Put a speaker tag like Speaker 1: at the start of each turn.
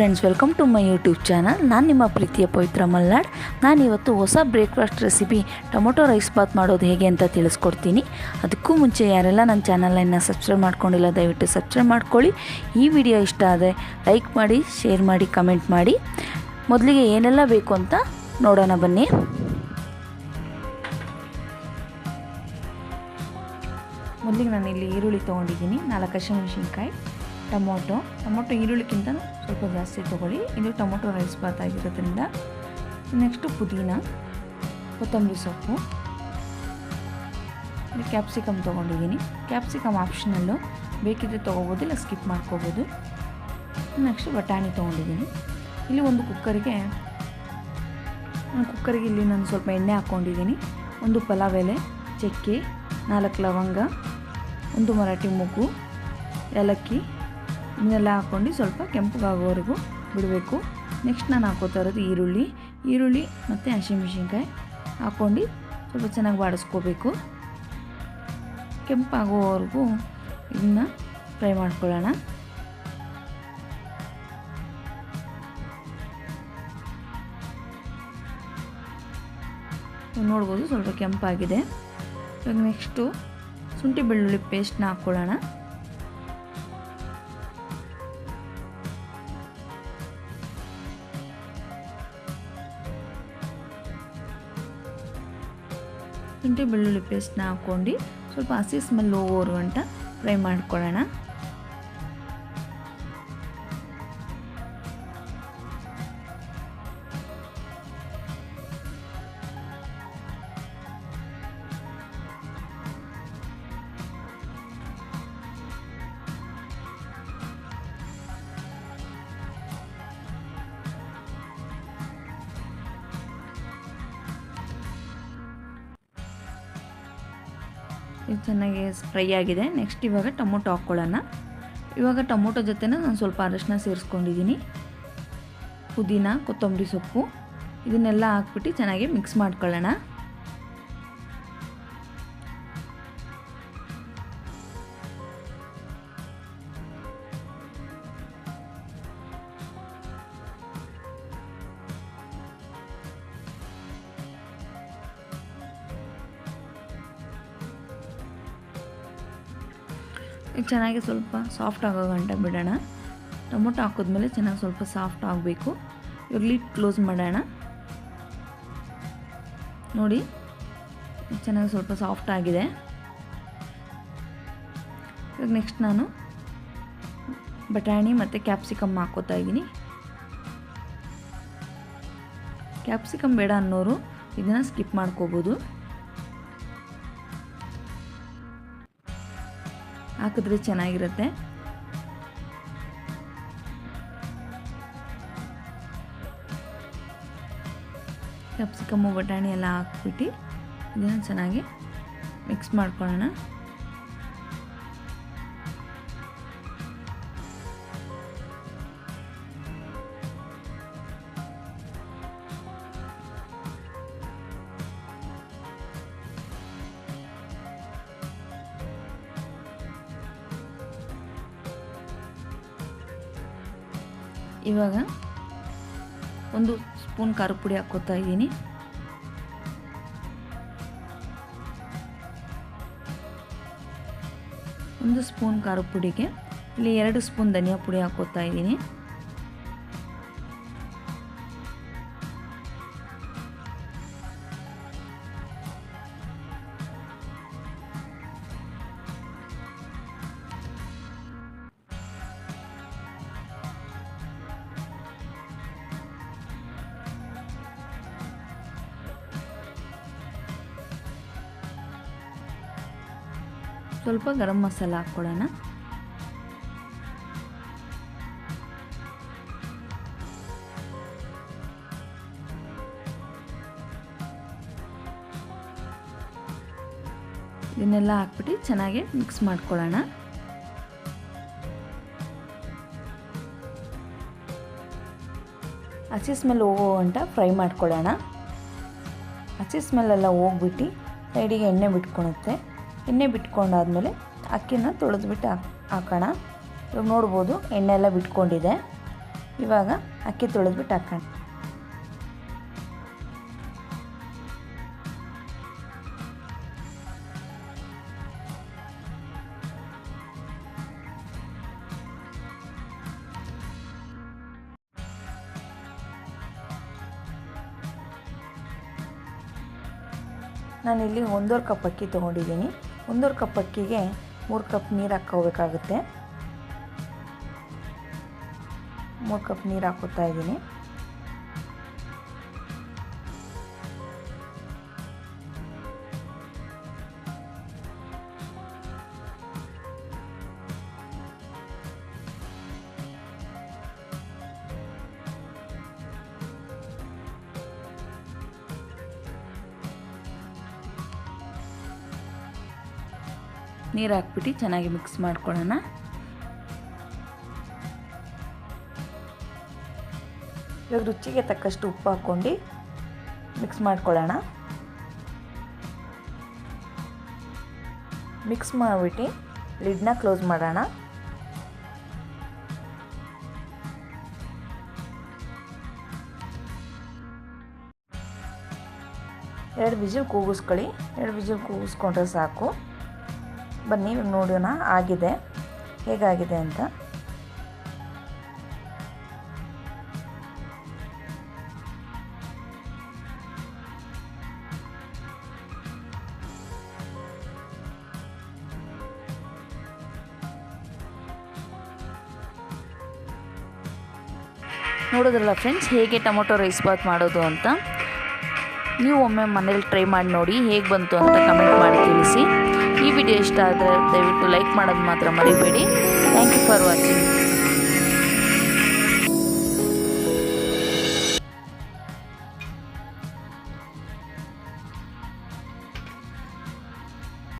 Speaker 1: Friends, welcome to my YouTube channel. ನಾನು ನಿಮ್ಮ ಪ್ರೀತಿಯ ಪವಿತ್ರ ಮಲ್ನಾಡ್. ನಾನಿವತ್ತು ಹೊಸ breakfast recipe tomato rice bath ಮಾಡೋದು ಹೇಗೆ ಅಂತ ತಿಳಿಸ್ಕೊಡ್ತೀನಿ. ಅದಕ್ಕೂ ಮುಂಚೆ ಯಾರೆಲ್ಲ ನನ್ನ ಚಾನಲನ್ನು ಸಬ್ಸ್ಕ್ರೈಬ್ ಮಾಡ್ಕೊಂಡಿಲ್ಲ ದಯವಿಟ್ಟು ಸಬ್ಸ್ಕ್ರೈಬ್ ಮಾಡ್ಕೊಳ್ಳಿ. ಈ ವಿಡಿಯೋ ಇಷ್ಟ ಆದರೆ ಲೈಕ್ ಮಾಡಿ, ಶೇರ್ ಮಾಡಿ, ಕಮೆಂಟ್ ಮಾಡಿ. ಮೊದಲಿಗೆ ಏನೆಲ್ಲ ಬೇಕು ಅಂತ ನೋಡೋಣ ಬನ್ನಿ. ಮೊದಲಿಗೆ ನಾನಿಲ್ಲಿ ಈರುಳ್ಳಿ ತೊಗೊಂಡಿದ್ದೀನಿ, 4 ಹಸಿಮೆಣಸಿನ್ಕಾಯಿ, ಟೊಮೊಟೊ ಈರುಳ್ಳಿಗಿಂತ ಸ್ವಲ್ಪ ಜಾಸ್ತಿ ತೊಗೊಳ್ಳಿ. ಇದು ಟೊಮೊಟೊ ರೈಸ್ ಬಾತ್ ಆಗಿರೋದ್ರಿಂದ. ನೆಕ್ಸ್ಟು ಪುದೀನ, ಕೊತ್ತಂಬರಿ ಸೊಪ್ಪು, ಕ್ಯಾಪ್ಸಿಕಮ್ ತೊಗೊಂಡಿದ್ದೀನಿ. ಕ್ಯಾಪ್ಸಿಕಮ್ ಆಪ್ಷನಲ್ಲು, ಬೇಕಿದ್ರೆ ತೊಗೋಬೋದು, ಇಲ್ಲ ಸ್ಕಿಪ್ ಮಾಡ್ಕೋಬೋದು. ನೆಕ್ಸ್ಟು ಬಟಾಣಿ ತೊಗೊಂಡಿದ್ದೀನಿ. ಇಲ್ಲಿ ಒಂದು ಕುಕ್ಕರಿಗೆ ಇಲ್ಲಿ ನಾನು ಸ್ವಲ್ಪ ಎಣ್ಣೆ ಹಾಕ್ಕೊಂಡಿದ್ದೀನಿ. ಒಂದು ಪಲಾವ್ ಎಲೆ, ಚಕ್ಕೆ, 4 ಲವಂಗ, 1 ಮರಾಠಿ ಮೊಗ್ಗು, ಏಲಕ್ಕಿ ಇದನ್ನೆಲ್ಲ ಹಾಕ್ಕೊಂಡು ಸ್ವಲ್ಪ ಕೆಂಪಗಾಗೋವರೆಗೂ ಬಿಡಬೇಕು. ನೆಕ್ಸ್ಟ್ ನಾನು ಹಾಕೋತಾ ಇರೋದು ಈರುಳ್ಳಿ ಮತ್ತು ಹಸಿಮೆಣಸಿನ್ಕಾಯಿ ಹಾಕ್ಕೊಂಡು ಸ್ವಲ್ಪ ಚೆನ್ನಾಗಿ ಬಾಡಿಸ್ಕೋಬೇಕು. ಕೆಂಪಾಗೋವರೆಗೂ ಇದನ್ನು ಫ್ರೈ ಮಾಡ್ಕೊಳ್ಳೋಣ. ನೋಡ್ಬೋದು ಸ್ವಲ್ಪ ಕೆಂಪಾಗಿದೆ. ಇವಾಗ ನೆಕ್ಸ್ಟು ಶುಂಠಿ ಬೆಳ್ಳುಳ್ಳಿ ಪೇಸ್ಟ್ನ ಹಾಕ್ಕೊಳ್ಳೋಣ. ಶುಂಠಿ ಬೆಳ್ಳುಳ್ಳಿ ಪೇಸ್ಟ್ನ ಹಾಕ್ಕೊಂಡು ಸ್ವಲ್ಪ ಹಸಿ ಸ್ಮೆಲ್ ಹೋಗೋರು ಗಂಟ ಫ್ರೈ ಮಾಡ್ಕೊಳ್ಳೋಣ. ಇದು ಚೆನ್ನಾಗಿ ಫ್ರೈ ಆಗಿದೆ. ನೆಕ್ಸ್ಟ್ ಇವಾಗ ಟೊಮೊಟೊ ಹಾಕ್ಕೊಳ್ಳೋಣ. ಇವಾಗ ಟೊಮೊಟೊ ಜೊತೆನ ನಾನು ಸ್ವಲ್ಪ ಅರಶಿನ ಸೇರಿಸ್ಕೊಂಡಿದ್ದೀನಿ. ಪುದೀನ, ಕೊತ್ತಂಬರಿ ಸೊಪ್ಪು ಇದನ್ನೆಲ್ಲ ಹಾಕ್ಬಿಟ್ಟು ಚೆನ್ನಾಗಿ ಮಿಕ್ಸ್ ಮಾಡ್ಕೊಳ್ಳೋಣ. ಚೆನ್ನಾಗಿ ಸ್ವಲ್ಪ ಸಾಫ್ಟ್ ಆಗೋ ಗಂಟ ಬಿಡೋಣ. ಟೊಮೊಟೊ ಹಾಕಿದ್ಮೇಲೆ ಚೆನ್ನಾಗಿ ಸ್ವಲ್ಪ ಸಾಫ್ಟ್ ಆಗಬೇಕು. ಇವಾಗ ಲಿಡ್ ಕ್ಲೋಸ್ ಮಾಡೋಣ. ನೋಡಿ ಚೆನ್ನಾಗಿ ಸ್ವಲ್ಪ ಸಾಫ್ಟ್ ಆಗಿದೆ. ಇವಾಗ ನೆಕ್ಸ್ಟ್ ನಾನು ಬಟಾಣಿ ಮತ್ತು ಕ್ಯಾಪ್ಸಿಕಮ್ ಹಾಕ್ಕೋತಾ ಇದ್ದೀನಿ. ಕ್ಯಾಪ್ಸಿಕಮ್ ಬೇಡ ಅನ್ನೋರು ಇದನ್ನು ಸ್ಕಿಪ್ ಮಾಡ್ಕೋಬೋದು. ಹಾಕಿದ್ರೆ ಚೆನ್ನಾಗಿರುತ್ತೆ. ಕ್ಯಾಪ್ಸಿಕಮ್ಮು ಬಟಾಣಿ ಎಲ್ಲ ಹಾಕ್ಬಿಟ್ಟು ಇದನ್ನು ಚೆನ್ನಾಗಿ ಮಿಕ್ಸ್ ಮಾಡ್ಕೊಳ್ಳೋಣ. ಇವಾಗ 1 ಸ್ಪೂನ್ ಖಾರದ ಪುಡಿ ಹಾಕ್ಕೋತಾ ಇದ್ದೀನಿ. ಒಂದು ಸ್ಪೂನ್ ಖಾರದ ಪುಡಿಗೆ ಇಲ್ಲಿ 2 ಸ್ಪೂನ್ ಧನಿಯಾ ಪುಡಿ ಹಾಕ್ಕೋತಾ ಇದ್ದೀನಿ. ಸ್ವಲ್ಪ ಗರಂ ಮಸಾಲ ಹಾಕ್ಕೊಳ್ಳೋಣ. ಇದನ್ನೆಲ್ಲ ಹಾಕ್ಬಿಟ್ಟು ಚೆನ್ನಾಗಿ ಮಿಕ್ಸ್ ಮಾಡ್ಕೊಳ್ಳೋಣ. ಹಸಿ ಸ್ಮೆಲ್ ಹೋಗೋ ಗಂಟ ಫ್ರೈ ಮಾಡ್ಕೊಳ್ಳೋಣ. ಹಸಿ ಸ್ಮೆಲ್ಲೆಲ್ಲ ಹೋಗ್ಬಿಟ್ಟು ಸೈಡಿಗೆ ಎಣ್ಣೆ ಬಿಟ್ಕೊಳುತ್ತೆ. ಎಣ್ಣೆ ಬಿಟ್ಕೊಂಡಾದ್ಮೇಲೆ ಅಕ್ಕಿನ ತೊಳೆದ್ಬಿಟ್ಟು ಹಾಕೋಣ. ಇವಾಗ ನೋಡ್ಬೋದು ಎಣ್ಣೆ ಎಲ್ಲ ಬಿಟ್ಕೊಂಡಿದೆ. ಇವಾಗ ಅಕ್ಕಿ ತೊಳೆದ್ಬಿಟ್ಟು ಹಾಕೋಣ. ನಾನಿಲ್ಲಿ 1.5 ಕಪ್ ಅಕ್ಕಿ ತೊಗೊಂಡಿದ್ದೀನಿ. 1.5 ಕಪ್ ಅಕ್ಕಿಗೆ 3 ಕಪ್ ನೀರು ಹಾಕ್ಕೋಬೇಕಾಗುತ್ತೆ. 3 ಕಪ್ ನೀರು ಹಾಕೋತಾ ಇದ್ದೀನಿ. ನೀರು ಹಾಕ್ಬಿಟ್ಟು ಚೆನ್ನಾಗಿ ಮಿಕ್ಸ್ ಮಾಡ್ಕೊಳ್ಳೋಣ. ಇವಾಗ ರುಚಿಗೆ ತಕ್ಕಷ್ಟು ಉಪ್ಪು ಹಾಕ್ಕೊಂಡು ಮಿಕ್ಸ್ ಮಾಡ್ಕೊಳ್ಳೋಣ. ಮಿಕ್ಸ್ ಮಾಡಿಬಿಟ್ಟು ಲಿಡ್ನ ಕ್ಲೋಸ್ ಮಾಡೋಣ. ಎರಡು ವಿಜಿಲ್ ಕೂಗಿಸ್ಕೊಳ್ಳಿ. 2 ವಿಜಿಲ್ ಕೂಗಿಸ್ಕೊಂಡ್ರೆ ಸಾಕು. ಬನ್ನಿ ನೋಡೋಣ ಆಗಿದೆ ಹೇಗಾಗಿದೆ ಅಂತ. ನೋಡೋದ್ರಲ್ಲ ಫ್ರೆಂಡ್ಸ್, ಹೇಗೆ ಟೊಮೊಟೊ ರೈಸ್ ಬಾತ್ ಮಾಡೋದು ಅಂತ. ನೀವು ಒಮ್ಮೆ ಮನೇಲಿ ಟ್ರೈ ಮಾಡಿ ನೋಡಿ, ಹೇಗೆ ಬಂತು ಅಂತ ಕಮೆಂಟ್ ಮಾಡಿ ತಿಳಿಸಿ. ಈ ವಿಡಿಯೋ ಇಷ್ಟ ಆದರೆ ದಯವಿಟ್ಟು ಲೈಕ್ ಮಾಡೋದು ಮಾತ್ರ ಮರಿಬೇಡಿ. Thank you for watching.